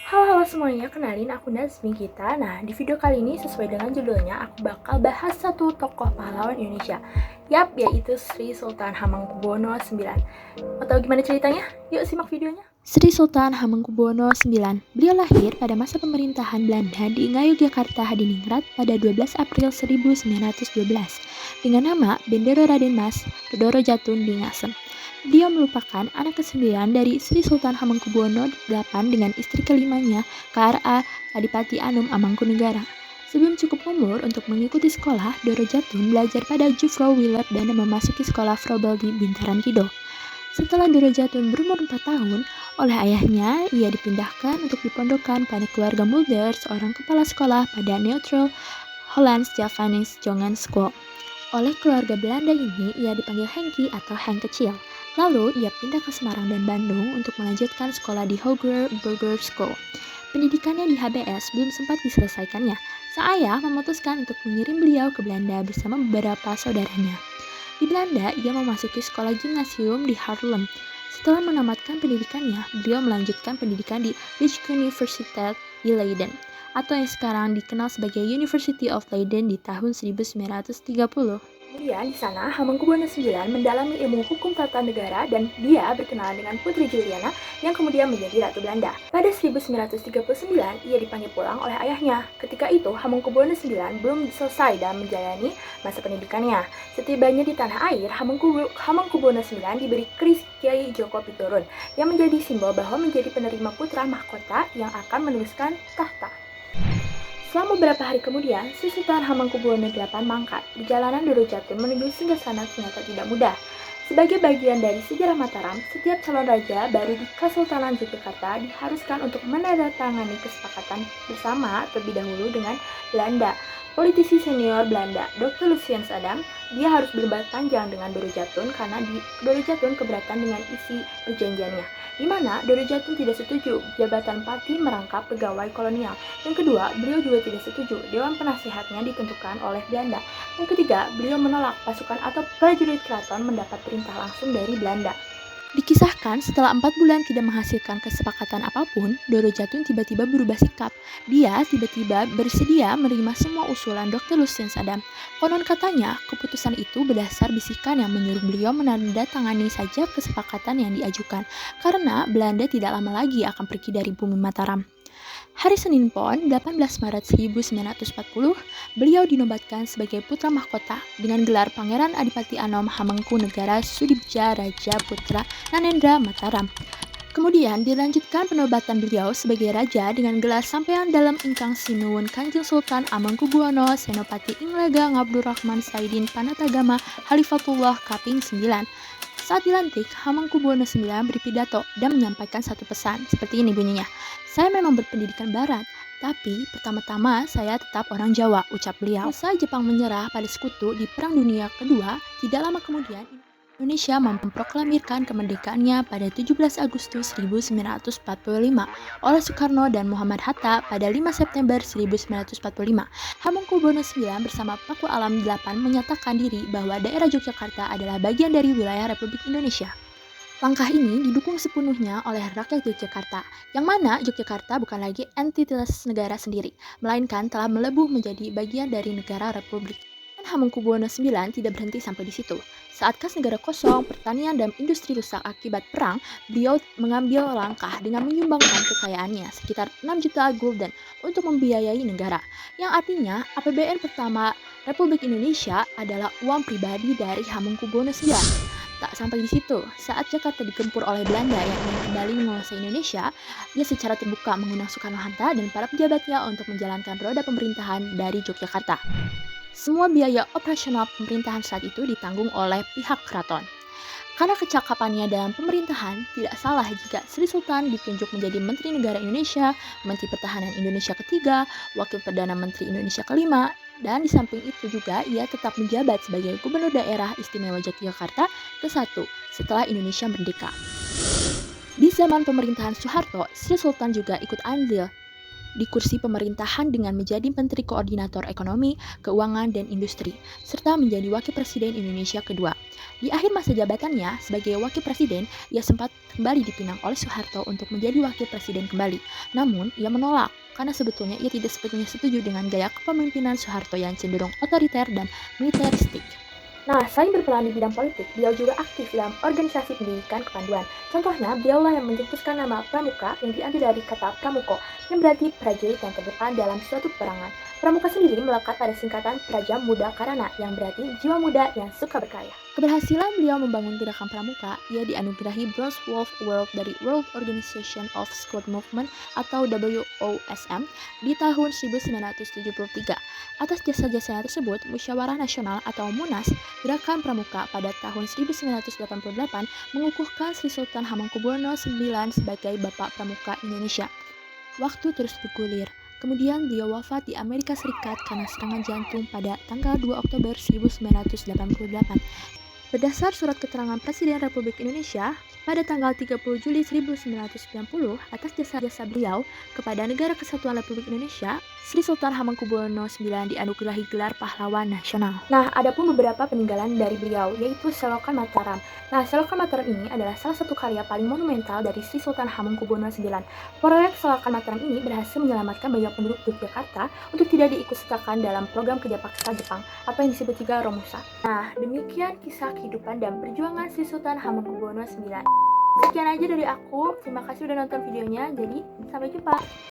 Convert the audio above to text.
Halo semuanya, kenalin aku Nazmi Gita. Nah, di video kali ini sesuai dengan judulnya, aku bakal bahas satu tokoh pahlawan Indonesia. Yap, yaitu Sri Sultan Hamengkubuwono IX. Mau tahu gimana ceritanya? Yuk simak videonya. Sri Sultan Hamengkubuwono IX. Beliau lahir pada masa pemerintahan Belanda di Ngayogyakarta, Hadiningrat pada 12 April 1912 dengan nama Bendero Raden Mas Dodoro Jatun Dingasem. Beliau merupakan anak ke-9 dari Sri Sultan Hamengkubuwono VIII dengan istri kelimanya, KRA Adipati Anum Amangkunegara. Sebelum cukup umur untuk mengikuti sekolah, Doro Jatun belajar pada Jufro Willard dan memasuki sekolah Froebel di Bintaran Kidul. Setelah Doro Jatun berumur 4 tahun, oleh ayahnya, ia dipindahkan untuk dipondokkan pada keluarga Mulder, seorang kepala sekolah pada Neutral Hollands Javanese Jongen School. Oleh keluarga Belanda ini, ia dipanggil Henky atau Henk Kecil. Lalu, ia pindah ke Semarang dan Bandung untuk melanjutkan sekolah di Hoger Burger School. Pendidikannya di HBS belum sempat diselesaikannya. Sang ayah memutuskan untuk mengirim beliau ke Belanda bersama beberapa saudaranya. Di Belanda, ia memasuki sekolah gimnasium di Haarlem. Setelah menamatkan pendidikannya, beliau melanjutkan pendidikan di Rijksuniversiteit di Leiden, atau yang sekarang dikenal sebagai University of Leiden di tahun 1930. Kemudian di sana, Hamengkubuwono IX mendalami ilmu hukum tata negara dan dia berkenalan dengan Putri Juliana yang kemudian menjadi Ratu Belanda. Pada 1939, ia dipanggil pulang oleh ayahnya. Ketika itu, Hamengkubuwono IX belum selesai dalam menjalani masa pendidikannya. Setibanya di tanah air, Hamengkubuwono IX diberi keris Kiai Joko Piturun yang menjadi simbol bahwa menjadi penerima putra mahkota yang akan meneruskan tahta. Selama beberapa hari kemudian, Sri Sultan Hamengkubuwono VIII mangkat. Perjalanan Doro Jatun menuju singgasana ternyata tidak mudah. Sebagai bagian dari sejarah Mataram, setiap calon raja baru di Kesultanan Yogyakarta diharuskan untuk menandatangani kesepakatan bersama terlebih dahulu dengan Belanda. Politisi senior Belanda, Dr. Lucius Adam, dia harus berdebat panjang dengan Doro Jatun karena Doro Jatun keberatan dengan isi perjanjiannya, di mana Doro Jatun tidak setuju jabatan Pati merangkap pegawai kolonial. Yang kedua, beliau juga tidak setuju Dewan Penasehatnya ditentukan oleh Belanda. Yang ketiga, beliau menolak pasukan atau prajurit keraton mendapat perintah langsung dari Belanda. Dikisahkan setelah 4 bulan tidak menghasilkan kesepakatan apapun, Doro Jatun tiba-tiba berubah sikap. Dia tiba-tiba bersedia menerima semua usulan Dr. Lucius Adam. Konon katanya, keputusan itu berdasar bisikan yang menyuruh beliau menandatangani saja kesepakatan yang diajukan, karena Belanda tidak lama lagi akan pergi dari bumi Mataram. Hari Senin Pon, 18 Maret 1940, beliau dinobatkan sebagai putra mahkota dengan gelar Pangeran Adipati Anom Hamengkunegara Sudibja Raja Putra Nanendra Mataram. Kemudian dilanjutkan penobatan beliau sebagai raja dengan gelar Sampean dalam Ingkang Sinuwun Kanjeng Sultan Amangkubuwono Senopati Inglaga Ngabdurrahman Saidin Panatagama Halifatullah Kaping 9. Saat dilantik, Hamengkubuwono IX beri pidato dan menyampaikan satu pesan. Seperti ini bunyinya. Saya memang berpendidikan barat, tapi pertama-tama saya tetap orang Jawa, ucap beliau. Usai Jepang menyerah pada sekutu di Perang Dunia Kedua, tidak lama kemudian Indonesia memproklamirkan kemerdekaannya pada 17 Agustus 1945 oleh Soekarno dan Muhammad Hatta pada 5 September 1945. Hamengkubuwono IX bersama Paku Alam VIII menyatakan diri bahwa daerah Yogyakarta adalah bagian dari wilayah Republik Indonesia. Langkah ini didukung sepenuhnya oleh rakyat Yogyakarta, yang mana Yogyakarta bukan lagi entitas negara sendiri, melainkan telah melebuh menjadi bagian dari negara Republik. Dan Hamengkubuwono IX tidak berhenti sampai di situ. Saat kas negara kosong, pertanian dan industri rusak akibat perang, beliau mengambil langkah dengan menyumbangkan kekayaannya sekitar 6 juta gulden untuk membiayai negara, yang artinya APBN pertama Republik Indonesia adalah uang pribadi dari Hamengkubuwono IX. Tak sampai di situ, saat Jakarta digempur oleh Belanda yang ingin kembali menguasai Indonesia, ia secara terbuka mengundang Soekarno-Hatta dan para pejabatnya untuk menjalankan roda pemerintahan dari Yogyakarta. Semua biaya operasional pemerintahan saat itu ditanggung oleh pihak keraton. Karena kecakapannya dalam pemerintahan, tidak salah jika Sri Sultan ditunjuk menjadi Menteri Negara Indonesia, Menteri Pertahanan Indonesia ketiga, Wakil Perdana Menteri Indonesia kelima, dan di samping itu juga ia tetap menjabat sebagai Gubernur Daerah Istimewa Yogyakarta ke-1 setelah Indonesia merdeka. Di zaman pemerintahan Soeharto, Sri Sultan juga ikut andil di kursi pemerintahan dengan menjadi Menteri Koordinator Ekonomi, Keuangan, dan Industri, serta menjadi Wakil Presiden Indonesia kedua. Di akhir masa jabatannya sebagai Wakil Presiden, ia sempat kembali dipinang oleh Soeharto untuk menjadi Wakil Presiden kembali. Namun, ia menolak karena sebetulnya ia tidak sepenuhnya setuju dengan gaya kepemimpinan Soeharto yang cenderung otoriter dan militeristik. Nah, selain berperan di bidang politik, beliau juga aktif dalam organisasi pendidikan kepanduan. Contohnya, beliaulah yang mencetuskan nama Pramuka yang diambil dari kata Pramuko, yang berarti prajurit yang terdepan dalam suatu peperangan. Pramuka sendiri melekat pada singkatan Praja Muda Karana, yang berarti jiwa muda yang suka berkarya. Keberhasilan beliau membangun gerakan Pramuka, ia dianugerahi Bronze Wolf Award dari World Organization of Scout Movement atau WOSM di tahun 1973. Atas jasa-jasanya tersebut, Musyawarah Nasional atau MUNAS, Gerakan Pramuka pada tahun 1988 mengukuhkan Sri Sultan Hamengkubuwono IX sebagai Bapak Pramuka Indonesia. Waktu terus bergulir. Kemudian beliau wafat di Amerika Serikat karena serangan jantung pada tanggal 2 Oktober 1988. Berdasar surat keterangan Presiden Republik Indonesia pada tanggal 30 Juli 1990 atas jasa-jasa beliau kepada Negara Kesatuan Republik Indonesia, Sri Sultan Hamengkubuwono IX dianugerahi gelar Pahlawan Nasional. Nah, ada pun beberapa peninggalan dari beliau, yaitu Selokan Mataram. Nah, Selokan Mataram ini adalah salah satu karya paling monumental dari Sri Sultan Hamengkubuwono IX. Proyek Selokan Mataram ini berhasil menyelamatkan banyak penduduk Yogyakarta untuk tidak diikutsertakan dalam program kerja paksa Jepang atau yang disebut juga Romusa. Nah, demikian kisah kehidupan dan perjuangan Sri Sultan Hamengkubuwono IX. Sekian aja dari aku, terima kasih udah nonton videonya, jadi sampai jumpa.